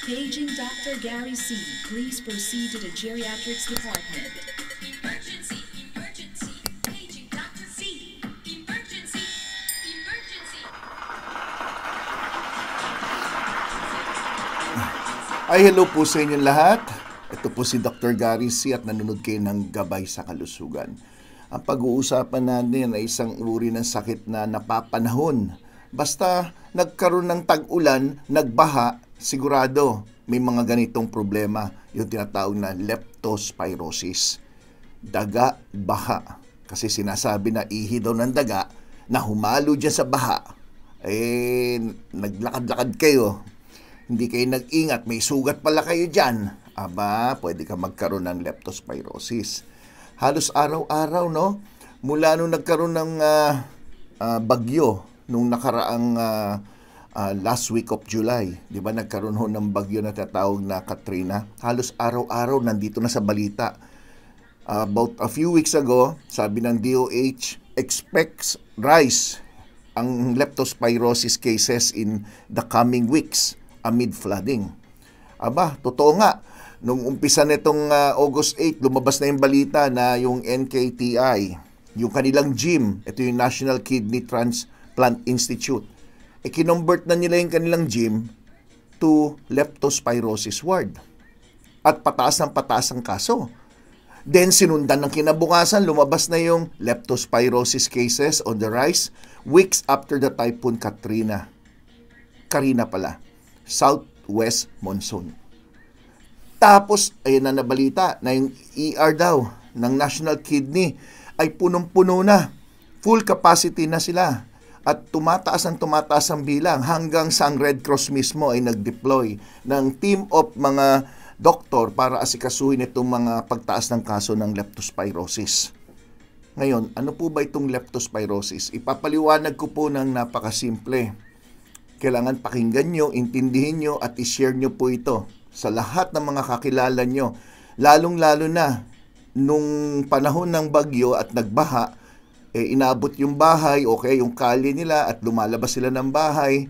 Paging Dr. Gary C. Please proceed to the geriatrics department. Emergency! Emergency! Paging Dr. C! Emergency! Emergency! Ay, hello po sa inyong lahat. Ito po si Dr. Gary C. at nanonood kayo ng Gabay sa Kalusugan. Ang pag-uusapan natin ay isang uri ng sakit na napapanahon. Basta nagkaroon ng tag-ulan, nagbaha, sigurado may mga ganitong problema. Yung tinatawag na leptospirosis. Daga, baha. Kasi sinasabi na ihi daw ng daga na humalo dyan sa baha. Naglakad-lakad kayo. Hindi kayo nag-ingat, may sugat pala kayo dyan. Aba, pwede ka magkaroon ng leptospirosis. Halos araw-araw, no? Mula nung nagkaroon ng bagyo, nung nakaraang last week of July, di ba nagkaroon ho ng bagyo na tatawag na Katrina? Halos araw-araw nandito na sa balita. About a few weeks ago, sabi ng DOH, expects rise ang leptospirosis cases in the coming weeks amid flooding. Aba, totoo nga. Nung umpisa nitong August 8, lumabas na yung balita na yung NKTI, yung kanilang gym, ito yung National Kidney Transplant Institute, kinumbert na nila yung kanilang gym to leptospirosis ward. At pataas ang kaso. Then sinundan ng kinabukasan, lumabas na yung leptospirosis cases on the rise weeks after the Typhoon Katrina. Karina pala. Southwest monsoon. Tapos, ayun na nabalita na yung ER daw ng National Kidney ay punong-puno na. Full capacity na sila. At tumataas ang bilang hanggang sa ang Red Cross mismo ay nag-deploy ng team of mga doktor para asikasuhin itong mga pagtaas ng kaso ng leptospirosis. Ngayon, ano po ba itong leptospirosis? Ipapaliwanag ko po ng napakasimple. Kailangan pakinggan nyo, intindihin nyo at i-share nyo po ito sa lahat ng mga kakilala nyo. Lalong-lalo na nung panahon ng bagyo at nagbaha, inabot yung bahay, okay, yung kalye nila at lumalabas sila ng bahay.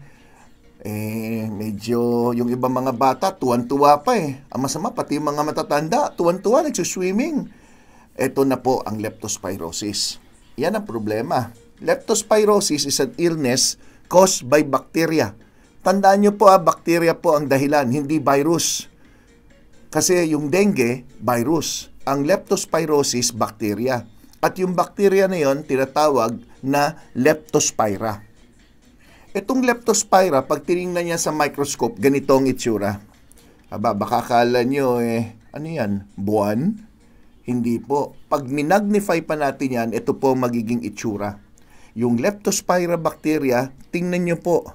Medyo yung ibang mga bata, tuwan-tuwa pa . Ang masama, pati yung mga matatanda, tuwan-tuwa, nagsuswimming. Ito na po ang leptospirosis. Yan ang problema. Leptospirosis is an illness caused by bacteria. Tandaan nyo po, bacteria po ang dahilan, hindi virus. Kasi yung dengue, virus. Ang leptospirosis, bacteria. At yung bacteria na yon tinatawag na leptospira. Itong leptospira, pag tinignan niya sa microscope, ganito ang itsura. Baka akala nyo, ano yan, buwan? Hindi po. Pag minagnify pa natin yan, ito po magiging itsura. Yung leptospira bacteria, tingnan nyo po.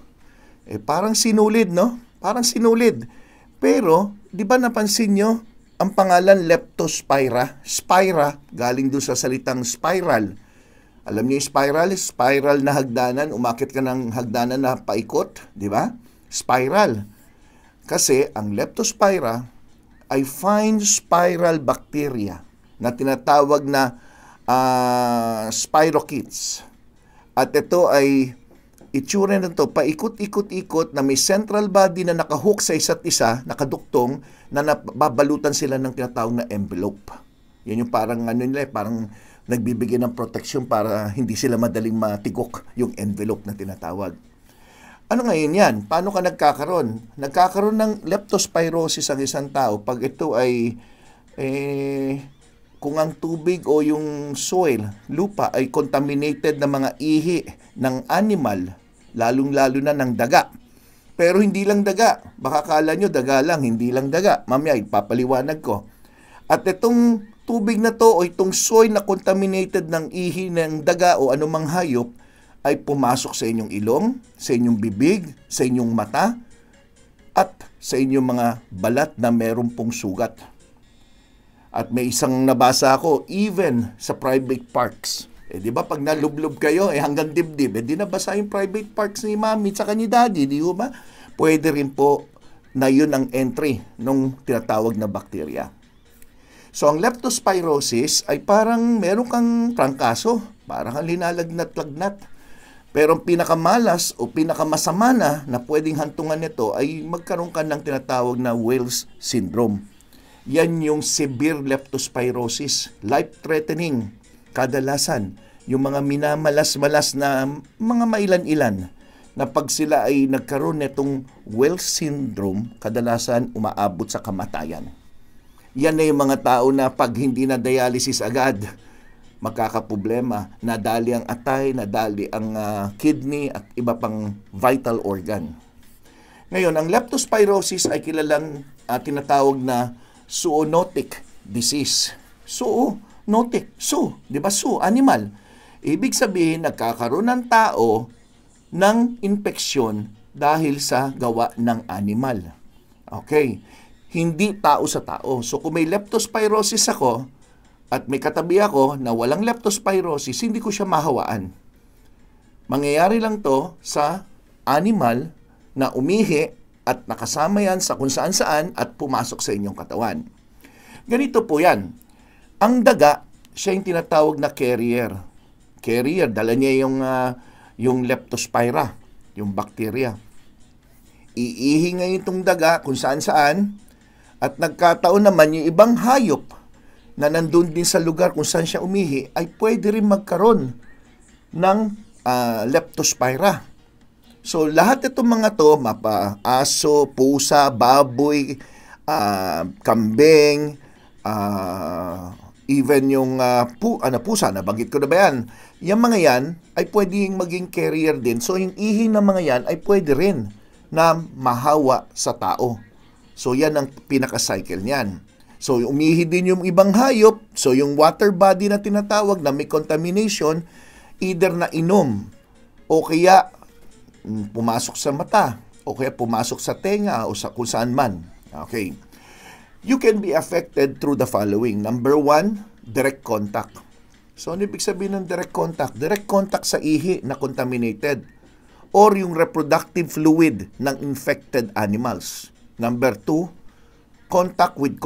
Parang sinulid, no? Parang sinulid. Pero, di ba napansin nyo, ang pangalan leptospira, spira, galing doon sa salitang spiral. Alam niyo yung spiral? Spiral na hagdanan, umakit ka ng hagdanan na paikot, di ba? Spiral. Kasi ang leptospira ay fine spiral bacteria na tinatawag na spirochetes. At ito ay itsura na ito, paikot-ikot-ikot na may central body na nakahook sa isa't isa, nakaduktong, na nababalutan sila ng tinatawag na envelope. Yan yung parang parang nagbibigay ng protection para hindi sila madaling matigok yung envelope na tinatawag. Ano ngayon yan? Paano ka nagkakaroon? Nagkakaroon ng leptospirosis ang isang tao pag ito ay kung ang tubig o yung soil, lupa, ay contaminated na mga ihi ng animal, lalong-lalo na ng daga. Pero hindi lang daga. Baka kala nyo daga lang, hindi lang daga. Mamaya, ipapaliwanag ko. At itong tubig na to o itong soil na contaminated ng ihi ng daga o anumang hayop ay pumasok sa inyong ilong, sa inyong bibig, sa inyong mata, at sa inyong mga balat na meron pong sugat. At may isang nabasa ako, even sa private parks. Di ba pag nalublob kayo, hanggang dibdib, di nabasa yung private parks ni mami at ni daddy, di ba? Pwede rin po na yun ang entry ng tinatawag na bakterya. So, ang leptospirosis ay parang meron kang trangkaso, parang linalagnat-lagnat. Pero ang pinakamalas o pinakamasama na pwedeng hantungan nito ay magkaroon ka ng tinatawag na Wells syndrome. Yan yung severe leptospirosis, life-threatening. Kadalasan, yung mga minamalas-malas na mga mailan-ilan na pag sila ay nagkaroon nitong Wells syndrome, kadalasan umaabot sa kamatayan. Yan na yung mga tao na pag hindi na dialysis agad, magkakaproblema. Nadali ang atay, nadali ang kidney at iba pang vital organ. Ngayon, ang leptospirosis ay kilalang tinatawag na zoonotic disease. Zoonotic, di ba? Animal. Ibig sabihin, nagkakaroon ng tao ng infeksyon dahil sa gawa ng animal. Okay. Hindi tao sa tao. So kung may leptospirosis ako at may katabi ako na walang leptospirosis, hindi ko siya mahawaan. Mangyayari lang to sa animal na umihi at nakasama yan sa kung saan-saan at pumasok sa inyong katawan. Ganito po yan. Ang daga, siya yung tinatawag na carrier. Carrier, dala niya yung leptospira, yung bacteria. Iihi ngayon itong daga kung saan-saan at nagkataon naman yung ibang hayop na nandun din sa lugar kung saan siya umihi ay pwede rin magkaroon ng leptospira. So lahat itong mga to, aso, pusa, baboy, kambing, even yung pusa, nabanggit ko na ba yan? Yung mga yan ay pwedeng maging carrier din. So yung ihi ng mga yan ay pwede rin na mahawa sa tao. So yan ang pinaka-cycle niyan. So umihi din yung ibang hayop. So yung water body na tinatawag na may contamination, either na inom o kaya pumasok sa mata o kaya pumasok sa tenga o sa kung saan man. Okay. You can be affected through the following. Number 1, direct contact. So ano ibig sabihin ng direct contact? Direct contact sa ihi na contaminated or yung reproductive fluid ng infected animals. Number 2, contact with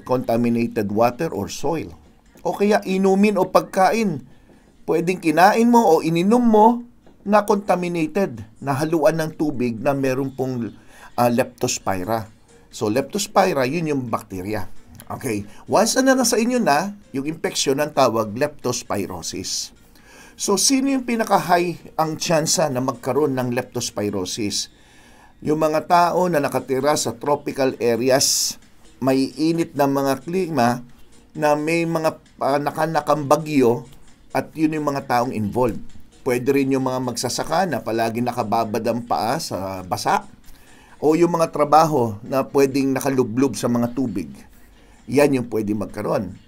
contaminated water or soil. O kaya inumin o pagkain. Pwedeng kinain mo o ininom mo na contaminated, na haluan ng tubig na meron pong leptospira. So leptospira, yun yung bacteria. Okay. Once na nasa inyo na, yung infection ang tawag leptospirosis. So sino yung pinaka-high ang tsansa na magkaroon ng leptospirosis? Yung mga tao na nakatira sa tropical areas, may init na mga klima na may mga nakanakang bagyo at yun yung mga taong involved. Pwede rin yung mga magsasaka na palagi nakababad ang paa sa basa o yung mga trabaho na pwedeng nakalublob sa mga tubig. Yan yung pwede magkaroon.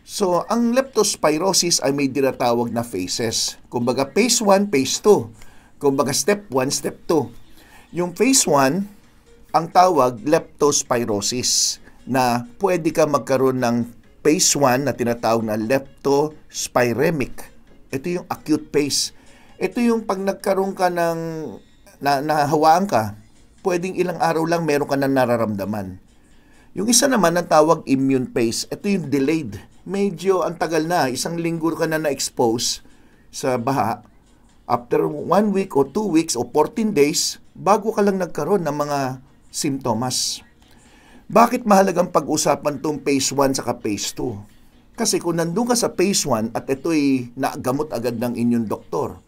So, ang leptospirosis ay may tinatawag na phases. Kumbaga, phase 1, phase 2. Kumbaga, step 1, step 2. Yung phase 1, ang tawag leptospirosis, na pwede ka magkaroon ng phase 1 na tinatawag na leptospiremic. Ito yung acute phase. Ito yung pag nagkaroon ka ng nahawaan ka, pwedeng ilang araw lang meron ka na nararamdaman. Yung isa naman ang tawag immune phase. Ito yung delayed. Medyo ang tagal na. Isang linggo ka na na-expose sa baha. After 1 week o 2 weeks o 14 days, bago ka lang nagkaroon ng mga simptomas. Bakit mahalagang pag-usapan itong phase 1 saka phase 2? Kasi kung nandun ka sa phase 1 at ito'y nagamot agad ng inyong doktor,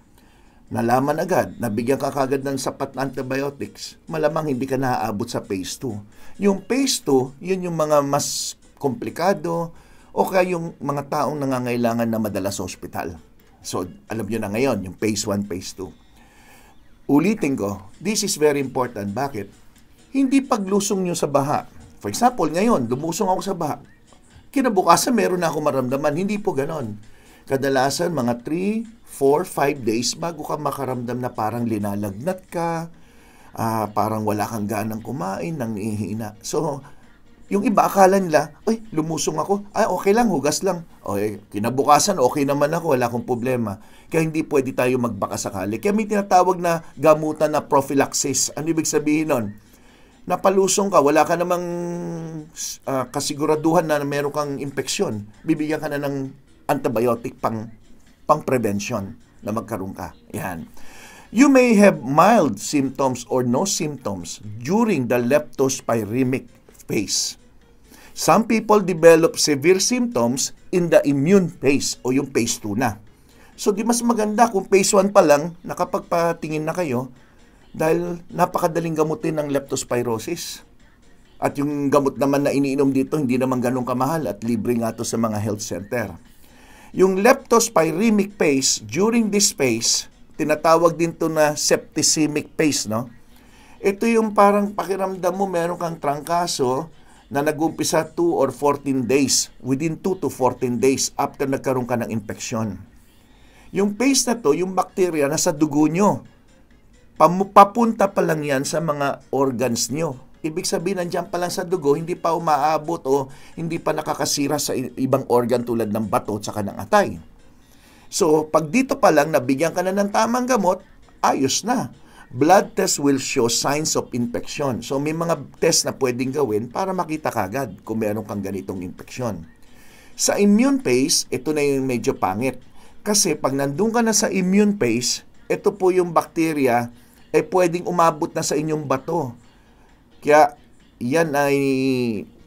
nalaman agad, nabigyan ka kagad ng sapat na antibiotics, malamang hindi ka naaabot sa phase 2. Yung phase 2, yun yung mga mas komplikado o kaya yung mga taong nangangailangan na madala sa ospital. So, alam nyo na ngayon, yung phase 1, phase 2. Ulitin ko, this is very important. Bakit? Hindi paglusong nyo sa baha. For example, ngayon, lumusong ako sa baha. Kinabukasan, meron na ako maramdaman. Hindi po ganon. Kadalasan, mga 3, 4, 5 days bago ka makaramdam na parang linalagnat ka, parang wala kang ganang kumain, nangihina. So, yung iba akala nila, ay, lumusong ako. Ay, okay lang, hugas lang. Okay, kinabukasan, okay naman ako, wala akong problema. Kaya hindi pwede tayo magbakasakali. Kaya may tinatawag na gamutan na prophylaxis. Ano ibig sabihin nun? Napalusong ka, wala ka namang kasiguraduhan na meron kang infeksyon. Bibigyan ka na ng antibiotic pang prevention na magkaroon ka. Yan. You may have mild symptoms or no symptoms during the leptospiremic phase. Some people develop severe symptoms in the immune phase o yung phase 2 na. So di mas maganda kung phase 1 pa lang, nakapagpatingin na kayo dahil napakadaling gamutin ng leptospirosis. At yung gamot naman na iniinom dito, hindi naman ganun kamahal at libre nga to sa mga health center. Yung leptospiremic phase, during this phase, tinatawag din to na septicemic phase, no? Ito yung parang pakiramdam mo meron kang trangkaso na nag-umpisa 2 or 14 days, within 2 to 14 days after nagkaroon ka ng infeksyon. Yung phase na to, yung bacteria nasa dugo nyo. Papunta pa lang yan sa mga organs nyo. Ibig sabihin, nandiyan pa lang sa dugo, hindi pa umaabot o hindi pa nakakasira sa ibang organ tulad ng bato at saka ng atay. So, pag dito pa lang nabigyan ka na ng tamang gamot, ayos na. Blood test will show signs of infection. So, may mga test na pwedeng gawin para makita kagad kung meron kang ganitong infeksyon. Sa immune phase, ito na yung medyo pangit. Kasi pag nandun ka na sa immune phase, ito po yung bacteria ay pwedeng umabot na sa inyong bato. Kaya yan ay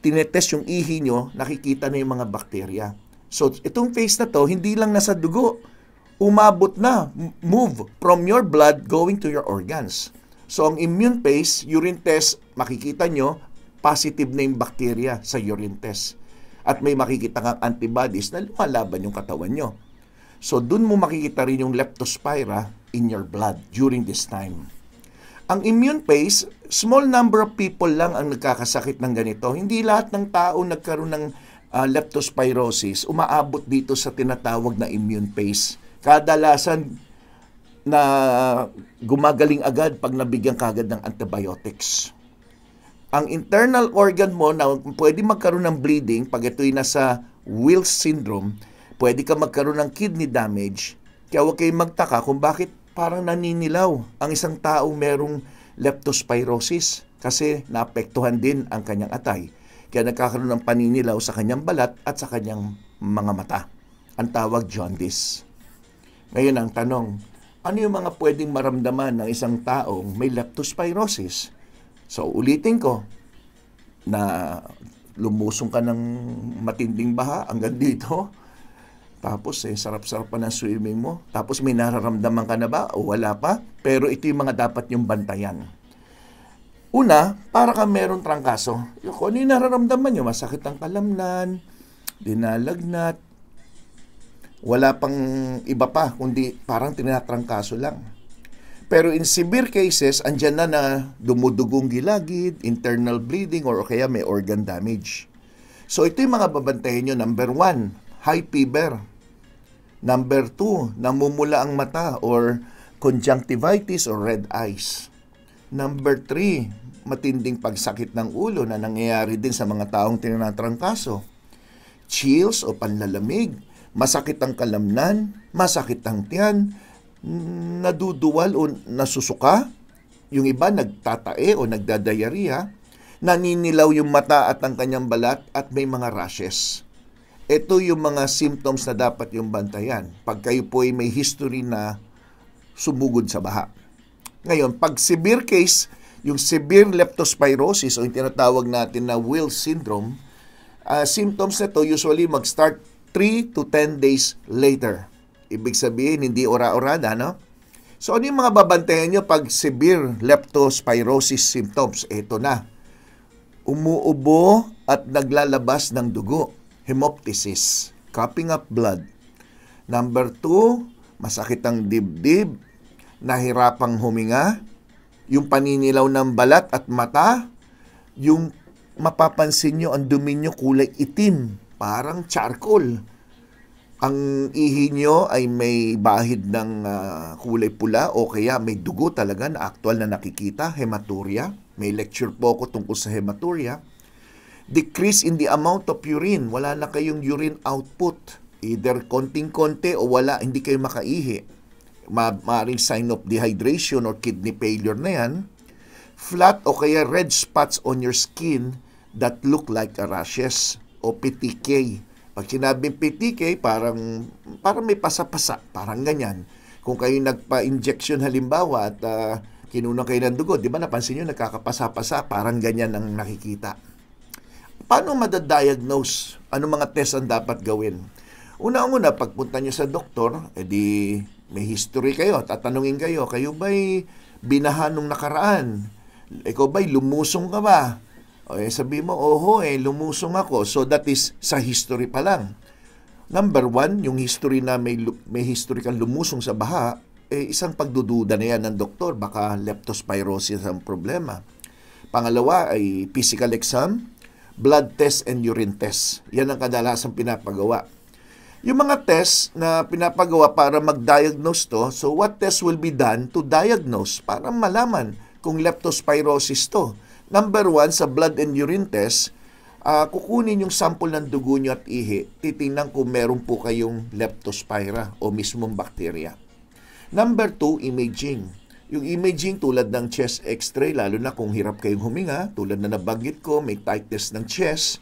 tinetest yung ihi nyo, nakikita na yung mga bacteria. So, itong phase na to, hindi lang nasa dugo, umabot na, move from your blood going to your organs. So, ang immune phase, urine test, makikita nyo, positive na yung bacteria sa urine test. At may makikita kang antibodies na lumalaban yung katawan nyo. So, dun mo makikita rin yung leptospira in your blood during this time. Ang immune phase, small number of people lang ang nagkakasakit ng ganito. Hindi lahat ng tao nagkaroon ng leptospirosis, umaabot dito sa tinatawag na immune phase. Kadalasan na gumagaling agad pag nabigyan kagad ng antibiotics. Ang internal organ mo na pwede magkaroon ng bleeding pag ito'y nasa Wills syndrome, pwede ka magkaroon ng kidney damage. Kaya huwag kayong magtaka kung bakit parang naninilaw ang isang tao merong leptospirosis kasi naapektuhan din ang kanyang atay. Kaya nagkakaroon ng paninilaw sa kanyang balat at sa kanyang mga mata. Ang tawag jaundice. Ngayon ang tanong, ano yung mga pwedeng maramdaman ng isang taong may leptospirosis? So ulitin ko, na lumusong ka ng matinding baha hanggang dito, tapos sarap-sarap pa ng swimming mo, tapos may nararamdaman ka na ba o wala pa? Pero ito yung mga dapat yung bantayan. Una, para ka meron trangkaso. Kung ano yung nararamdaman nyo, masakit ang kalamnan, dinalagnat, wala pang iba pa, kundi parang tinatrangkaso lang. Pero in severe cases, andyan na dumudugong gilagid, internal bleeding, or kaya may organ damage. So ito yung mga babantayan nyo. Number 1, high fever. Number 2, namumula ang mata or conjunctivitis or red eyes. Number 3, matinding pagsakit ng ulo na nangyayari din sa mga taong tinatrangkaso. Chills o panlalamig, masakit ang kalamnan, masakit ang tiyan, naduduwal o nasusuka, yung iba nagtatae o nagdadayariya, naninilaw yung mata at ang kanyang balat at may mga rashes. Ito yung mga symptoms na dapat yung bantayan pag kayo po ay may history na sumugod sa baha. Ngayon, pag severe case, yung severe leptospirosis o yung tinatawag natin na Wills syndrome, symptoms na to usually mag-start 3 to 10 days later. Ibig sabihin, hindi ora-orada, no? So, ano yung mga babantayan nyo pag severe leptospirosis symptoms? Ito na. Umuubo at naglalabas ng dugo. Hemoptysis. Coughing up blood. Number 2, masakit ang dibdib. Nahirapang huminga. Yung paninilaw ng balat at mata. Yung mapapansin nyo, ang dumi nyo kulay itim. Parang charcoal. Ang ihi nyo ay may bahid ng kulay pula o kaya may dugo talaga na aktual na nakikita, hematuria. May lecture po ako tungkol sa hematuria. Decrease in the amount of urine. Wala na kayong urine output. Either konting-konti o wala, hindi kayo makaihi. Maaaring sign of dehydration or kidney failure na yan. Flat o kaya red spots on your skin that look like rashes o PTK. Pag sinabing PTK, parang may pasa-pasa, parang ganyan. Kung kayo nagpa-injection halimbawa at kinunan kayo ng dugo, di ba napansin nyo nagkakapasa-pasa, parang ganyan ang nakikita. Paano madadiagnose? Ano mga test ang dapat gawin? Una-una, pagpunta nyo sa doktor, edi may history kayo, tatanungin kayo ba'y binahan nung nakaraan? Ikaw ba'y lumusong ka ba? O sabi mo, lumusong ako. So that is sa history pa lang. Number 1, yung history na may history kang lumusong sa baha, isang pagdududa na yan ng doktor, baka leptospirosis ang problema. Pangalawa ay physical exam, blood test and urine test. Yan ang kadalasang pinapagawa. Yung mga test na pinapagawa para mag-diagnose to, so what test will be done to diagnose para malaman kung leptospirosis to? Number 1, sa blood and urine test, kukunin yung sample ng dugo nyo at ihi, titingnan kung meron po kayong leptospira o mismong bakterya. Number 2, imaging. Yung imaging tulad ng chest x-ray, lalo na kung hirap kayong huminga, tulad na nabanggit ko, may tightness ng chest,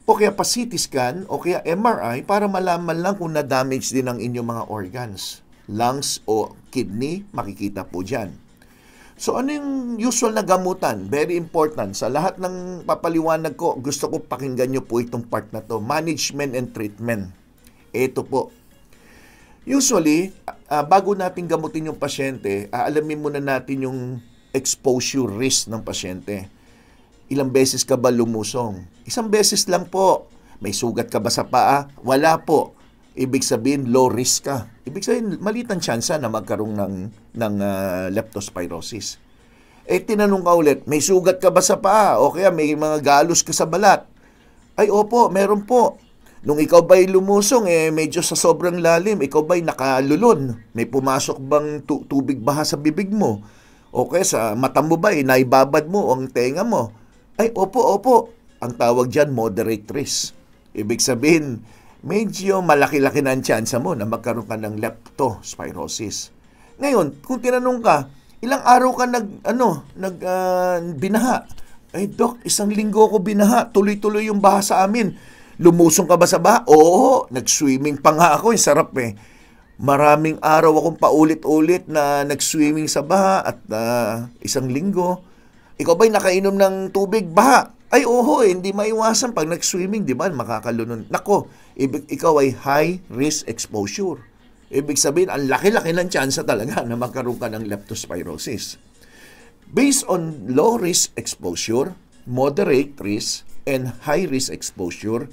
o kaya pa CT scan, o kaya MRI, para malaman lang kung na-damage din ang inyong mga organs. Lungs o kidney, makikita po dyan. So ano yung usual na gamutan? Very important. Sa lahat ng papaliwanag ko, gusto ko pakinggan nyo po itong part na to. Management and treatment. Ito po. Usually, bago natin gamutin yung pasyente, alamin muna natin yung exposure risk ng pasyente. Ilang beses ka ba lumusong? Isang beses lang po. May sugat ka ba sa paa? Wala po. Ibig sabihin, low risk ka. Ibig sabihin, maliit ang tsansa na magkaroon ng leptospirosis. Tinanong ka ulit, may sugat ka ba sa paa? O kaya may mga galos ka sa balat? Ay, opo, meron po. Nung ikaw ba'y lumusong, medyo sa sobrang lalim, ikaw ba'y nakalulon? May pumasok bang tubig baha sa bibig mo? O kaya sa mata mo ba'y naibabad mo ang tenga mo? Ay, opo. Ang tawag dyan, moderate risk. Ibig sabihin, medyo malaki-laki na ang tsansa mo na magkaroon ka ng leptospirosis. Ngayon, kung tinanong ka, ilang araw ka binaha? Ay, Dok, 1 linggo ko binaha. Tuloy-tuloy yung baha sa amin. Lumusong ka ba sa baha? Oo, nag-swimming pa nga ako. Sarap eh. Maraming araw akong paulit-ulit na nag-swimming sa baha at 1 linggo. Ikaw ba'y nakainom ng tubig baha? Ay, hindi maiwasan pag nag-swimming, di ba? Makakalunod. Nako, ikaw ay high-risk exposure. Ibig sabihin, ang laki-laki ng tsansa talaga na magkaroon ka ng leptospirosis. Based on low-risk exposure, moderate risk, and high-risk exposure,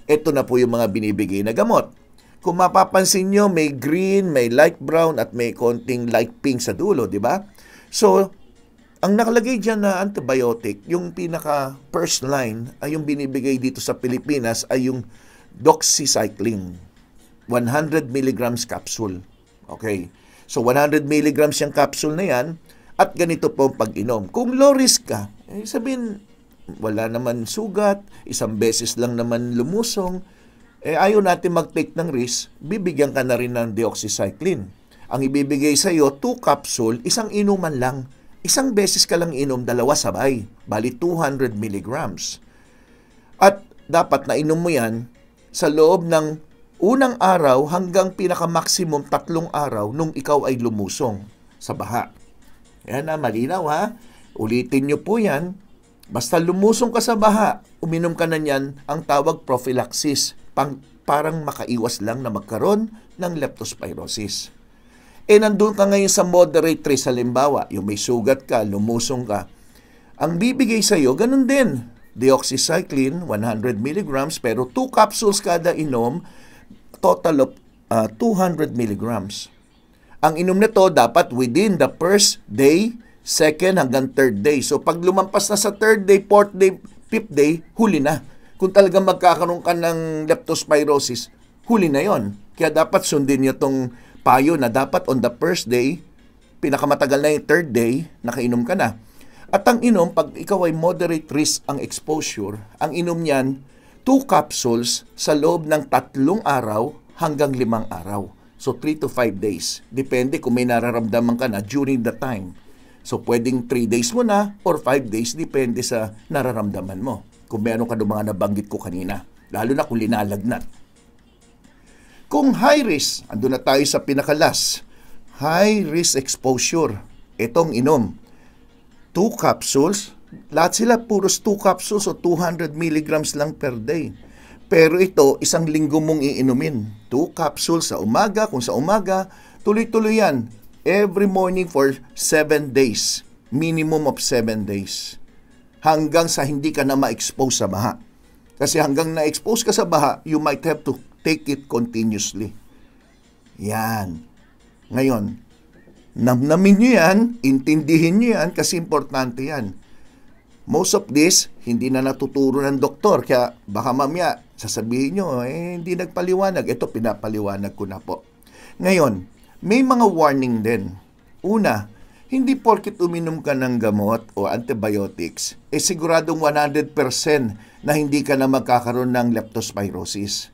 ito na po yung mga binibigay na gamot. Kung mapapansin nyo, may green, may light brown, at may konting light pink sa dulo, di ba? So, ang nakalagay dyan na antibiotic, yung pinaka first line ay yung binibigay dito sa Pilipinas ay yung doxycycline. 100 milligrams capsule. Okay. So 100 milligrams yung capsule na yan at ganito po ang pag-inom. Kung low risk ka, sabihin, wala naman sugat, 1 beses lang naman lumusong, ayaw natin mag-take ng risk, bibigyan ka na rin ng doxycycline. Ang ibibigay sa iyo, 2 capsule, 1 inuman lang. 1 beses ka lang inom, 2 sabay. Bali 200 milligrams. At dapat na inom mo yan sa loob ng unang araw hanggang pinaka-maximum 3 araw nung ikaw ay lumusong sa baha. Yan na, malinaw ha. Ulitin nyo po yan. Basta lumusong ka sa baha, uminom ka na yan, ang tawag prophylaxis. Parang makaiwas lang na magkaroon ng leptospirosis. Nandun ka ngayon sa moderate risk, halimbawa, yung may sugat ka, lumusong ka. Ang bibigay sa'yo, ganun din. Doxycycline, 100 milligrams, pero 2 capsules kada inom, total of 200 milligrams. Ang inom nito dapat within the first day, second hanggang third day. So pag lumampas na sa third day, fourth day, fifth day, huli na. Kung talagang magkakaroon ka ng leptospirosis, huli na yon. Kaya dapat sundin nyo tong payo na dapat on the first day, pinakamatagal na yung third day, nakainom ka na. At ang inom, pag ikaw ay moderate risk ang exposure, ang inom niyan, 2 capsules sa loob ng 3 araw hanggang 5 araw. So 3 to 5 days. Depende kung may nararamdaman ka na during the time. So pwedeng 3 days mo na or 5 days, depende sa nararamdaman mo. Kung meron ka ng mga nabanggit ko kanina. Lalo na kung linalagnat. Kung high risk, andun na tayo sa pinakalas. high risk exposure. Itong inom. 2 capsules, lahat sila puros 2 capsules o 200 milligrams lang per day. Pero ito, isang linggo mong iinumin. 2 capsules sa umaga, kung sa umaga, tuloy-tuloy yan. Every morning for 7 days. Minimum of 7 days. Hanggang sa hindi ka na ma-expose sa baha. Kasi hanggang na-expose ka sa baha, you might have to take it continuously. Yan. Ngayon, namnamin nyo yan, intindihin nyo yan, kasi importante yan. Most of this, hindi na natuturo ng doktor. Kaya baka mamaya, sasabihin nyo, hindi nagpaliwanag. Ito, pinapaliwanag ko na po. Ngayon, may mga warning din. Una, hindi porket uminom ka ng gamot o antibiotics, siguradong 100% na hindi ka na magkakaroon ng leptospirosis.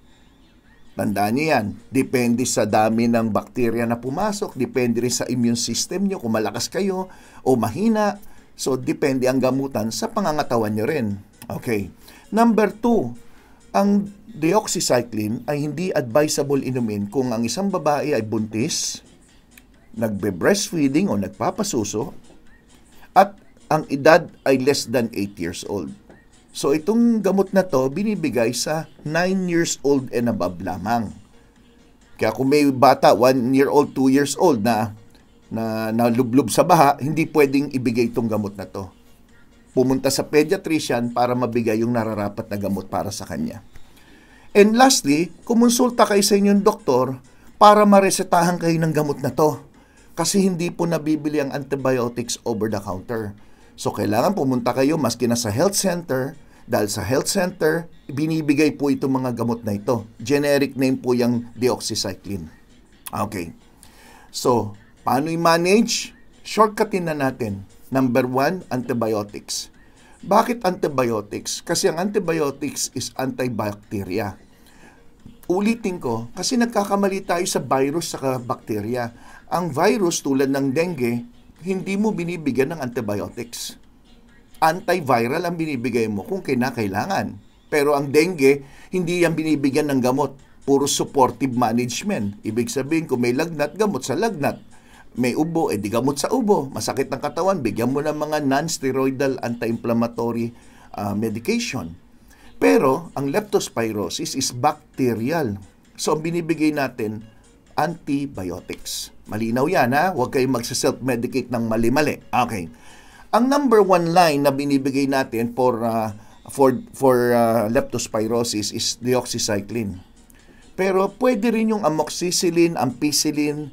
Tandaan niyo yan, depende sa dami ng bakterya na pumasok, depende rin sa immune system nyo, kung malakas kayo o mahina. So, depende ang gamutan sa pangangatawan nyo rin. Okay. Number 2, ang deoxycycline ay hindi advisable inumin kung ang isang babae ay buntis, nagbe-breastfeeding o nagpapasuso, at ang edad ay less than 8 years old. So, itong gamot na to, binibigay sa 9 years old and above lamang. Kaya kung may bata, 1 year old, 2 years old na nalublob sa baha, hindi pwedeng ibigay itong gamot na to. Pumunta sa pediatrician para mabigay yung nararapat na gamot para sa kanya. And lastly, kumonsulta kayo sa inyong doktor para maresetahan kayo ng gamot na to. Kasi hindi po nabibili ang antibiotics over the counter. So, kailangan pumunta kayo maski na sa health center. Dahil sa health center, binibigay po itong mga gamot na ito. Generic name po yung deoxycycline. Okay. So, paano i-manage? Shortcutin na natin. Number 1, antibiotics. Bakit antibiotics? Kasi ang antibiotics is antibacteria. Ulitin ko, kasi nagkakamali tayo sa virus sa bacteria. Ang virus tulad ng dengue, hindi mo binibigyan ng antibiotics. Antiviral ang binibigay mo kung kinakailangan. Pero ang dengue, hindi yan binibigyan ng gamot. Puro supportive management. Ibig sabihin, kung may lagnat, gamot sa lagnat. May ubo, di gamot sa ubo. Masakit ng katawan, bigyan mo ng mga non-steroidal anti-inflammatory medication. Pero, ang leptospirosis is bacterial. So, ang binibigay natin, antibiotics. Malinaw yan, ha? Huwag kayong magsa-self-medicate ng mali-mali. Okay. Ang number 1 line na binibigay natin for leptospirosis is deoxycycline. Pero pwede rin yung amoxicillin, ampicillin,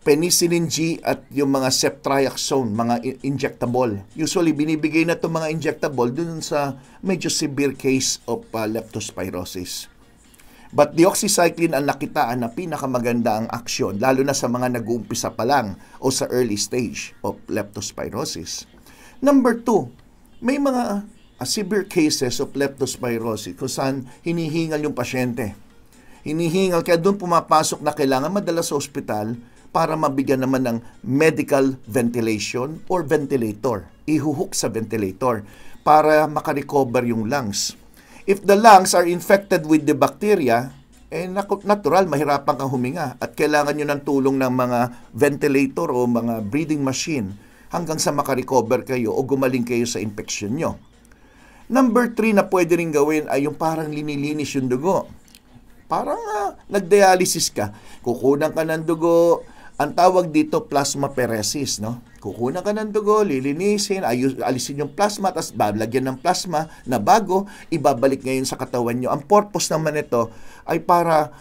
penicillin G at yung mga ceftriaxone, mga injectable. Usually, binibigay na itong mga injectable dun sa medyo severe case of leptospirosis. But deoxycycline ang nakitaan na pinakamaganda ang aksyon, lalo na sa mga nag-uumpisa pa lang o sa early stage of leptospirosis. Number 2, may mga severe cases of leptospirosis kung saan hinihingal yung pasyente. Hinihingal, kaya doon pumapasok na kailangan madala sa ospital para mabigyan naman ng medical ventilation or ventilator. Ihuhook sa ventilator para makarecover yung lungs. If the lungs are infected with the bacteria, natural, mahirapan kang huminga at kailangan nyo ng tulong ng mga ventilator o mga breathing machine hanggang sa makarecover kayo o gumaling kayo sa infection nyo. Number 3 na pwede rin gawin ay yung parang linilinis yung dugo. Parang nagdialysis ka. Kukunan ka ng dugo. Ang tawag dito plasmapheresis, no? Kukunan ka ng dugo, lilinisin, alisin yung plasma, tapos balagyan ng plasma na bago, ibabalik ngayon sa katawan nyo. Ang purpose naman nito ay para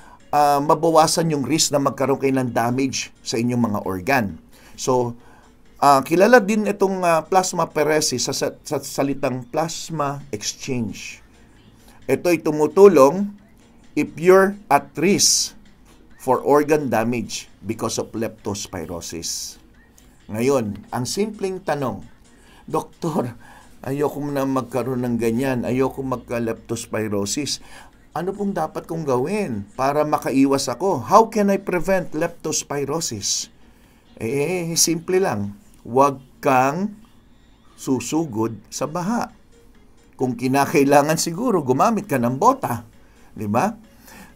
mabawasan yung risk na magkaroon kayo ng damage sa inyong mga organ. So, kilala din itong plasmapheresis sa salitang plasma exchange. Ito ay tumutulong if you're at risk for organ damage because of leptospirosis. Ngayon, ang simpleng tanong, Doktor, ayoko na magkaroon ng ganyan, ayoko magka-leptospirosis. Ano pong dapat kong gawin para makaiwas ako? How can I prevent leptospirosis? Simple lang. Huwag kang susugod sa baha. Kung kinakailangan siguro, gumamit ka ng bota. Di ba?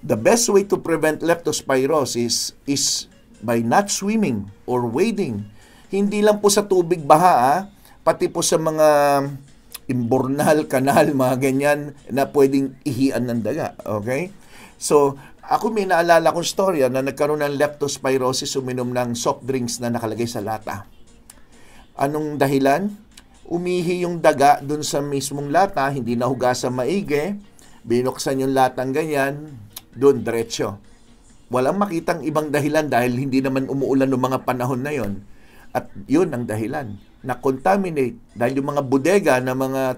The best way to prevent leptospirosis is by not swimming or wading. Hindi lang po sa tubig baha, pati po sa mga imbornal, kanal, mga ganyan na pwedeng ihian ng daga. Okay? So, ako may naalala kong storya na nagkaroon ng leptospirosis, uminom ng soft drinks na nakalagay sa lata. Anong dahilan? Umihi yung daga dun sa mismong lata, hindi nahugasan maigi, binuksan yung latang ganyan, dun diretsyo. Walang makitang ibang dahilan dahil hindi naman umuulan ng mga panahon na yon. At yun ang dahilan. Na-contaminate dahil yung mga bodega na mga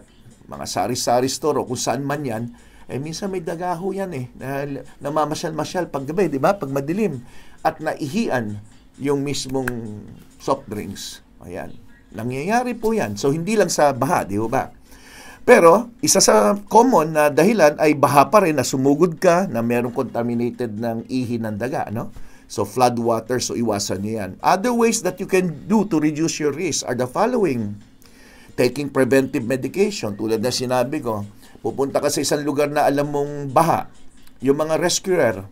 sari-sari store o kung saan man yan, minsan may dagaho yan dahil namamasyal-masyal pag gabi, di ba? Pag madilim. At naihian yung mismong soft drinks. Ayan. Nangyayari po yan. So, hindi lang sa baha, di ba? Pero, isa sa common na dahilan ay baha pa rin na sumugod ka na merong contaminated ng ihi ng daga, no? So, flood water, so iwasan niyo yan. Other ways that you can do to reduce your risk are the following. Taking preventive medication. Tulad na sinabi ko, pupunta ka sa isang lugar na alam mong baha. Yung mga rescuer,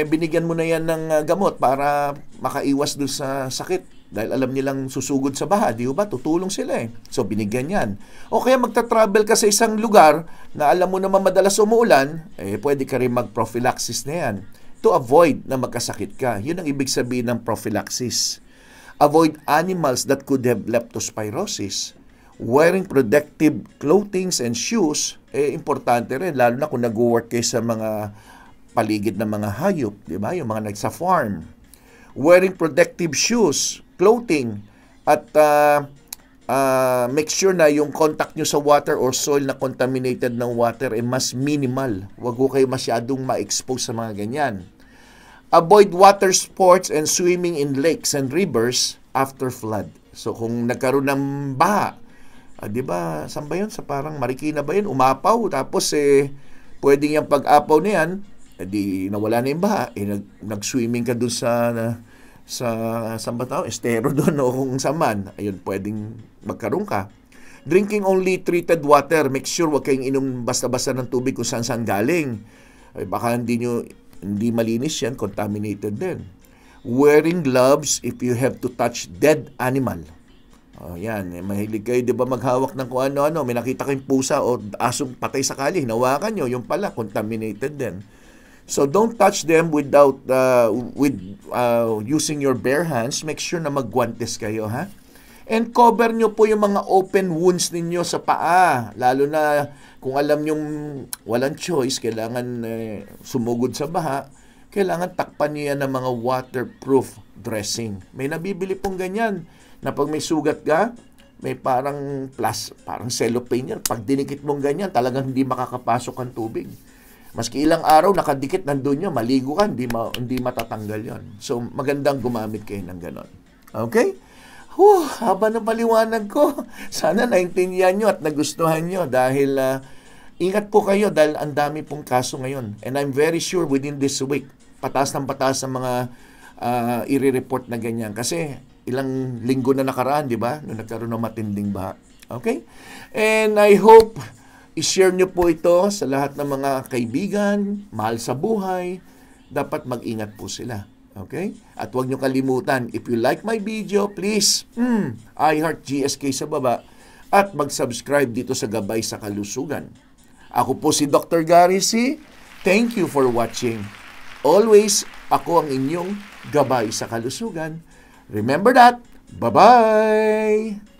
binigyan mo na yan ng gamot para makaiwas doon sa sakit. Dahil alam nilang susugod sa baha, di ba? Tutulong sila So, binigyan yan. O kaya magta-travel ka sa isang lugar na alam mo naman madalas umuulan, pwede ka rin mag-prophylaxis na yan to avoid na magkasakit ka. Yun ang ibig sabihin ng prophylaxis. Avoid animals that could have leptospirosis. Wearing protective clothing and shoes, importante rin, lalo na kung nag-work kayo sa mga paligid ng mga hayop, di ba? Yung mga nagsa-farm. Wearing protective shoes, clothing, at make sure na yung contact nyo sa water or soil na contaminated ng water mas minimal. Huwag ko kayo masyadong ma-expose sa mga ganyan. Avoid water sports and swimming in lakes and rivers after flood. So kung nagkaroon ng baha, di ba, saan ba yun? Sa parang Marikina ba yun? Umapaw, tapos pwedeng yung pag-apaw na yan, di nawala na yung baha, nag-swimming ka doon saan ba tao? Estero doon o kung saman. Ayun, pwedeng magkaroon ka. Drinking only treated water. Make sure huwag kayong inom basta-basta ng tubig kung saan galing. Baka hindi malinis yan, contaminated din. Wearing gloves if you have to touch dead animal. Yan, mahilig kayo, di ba, maghawak ng kung ano-ano. May nakita kayong pusa o asong patay sa kali. Hinawakan nyo, yung pala, contaminated din. So, don't touch them without using your bare hands. Make sure na magguantes kayo, ha? And cover nyo po yung mga open wounds ninyo sa paa. Lalo na kung alam nyong walang choice, kailangan sumugod sa baha, kailangan takpan nyo yan ng mga waterproof dressing. May nabibili pong ganyan na pag may sugat ka, may parang cellophane yan. Pag dinikit mong ganyan, talagang hindi makakapasok ang tubig. Maski ilang araw, nakadikit nandun yun, maligo ka, hindi matatanggal yon. So, magandang gumamit kayo ng ganon. Okay? Haba ng paliwanag ko. Sana naintindihan nyo at nagustuhan nyo dahil ingat po kayo dahil ang dami pong kaso ngayon. And I'm very sure within this week, pataas ng pataas ang mga i-report na ganyan. Kasi ilang linggo na nakaraan, di ba? Nung nagkaroon ng matinding baha. Okay? And I hope i-share nyo po ito sa lahat ng mga kaibigan, mahal sa buhay. Dapat mag-ingat po sila. Okay? At huwag nyo kalimutan, if you like my video, please, I Heart GSK sa baba at mag-subscribe dito sa Gabay sa Kalusugan. Ako po si Dr. Gary C. Thank you for watching. Always, ako ang inyong Gabay sa Kalusugan. Remember that. Bye-bye!